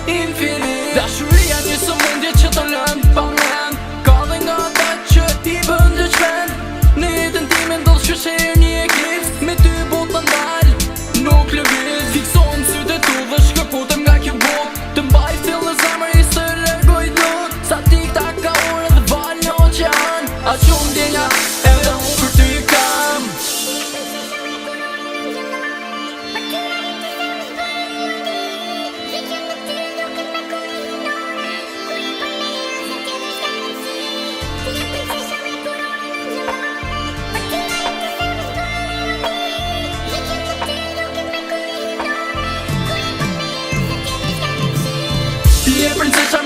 infinit. Dashuria një sëmundje që të lënë pa mend, ka dhe nga ta që ti bën dhe qvend. Në jetën time ndodh që shërë një eklips, me ty bota ndal, nuk lëviz. Fiksohem sytë e tu dhe shkëputem nga kjo bot, të mbaj fill në zemër i së lërgoj lot. Sa tik tak ka orë dhe val në oqean, a shumë djenja edhe unë për ty kam. Ti e princesha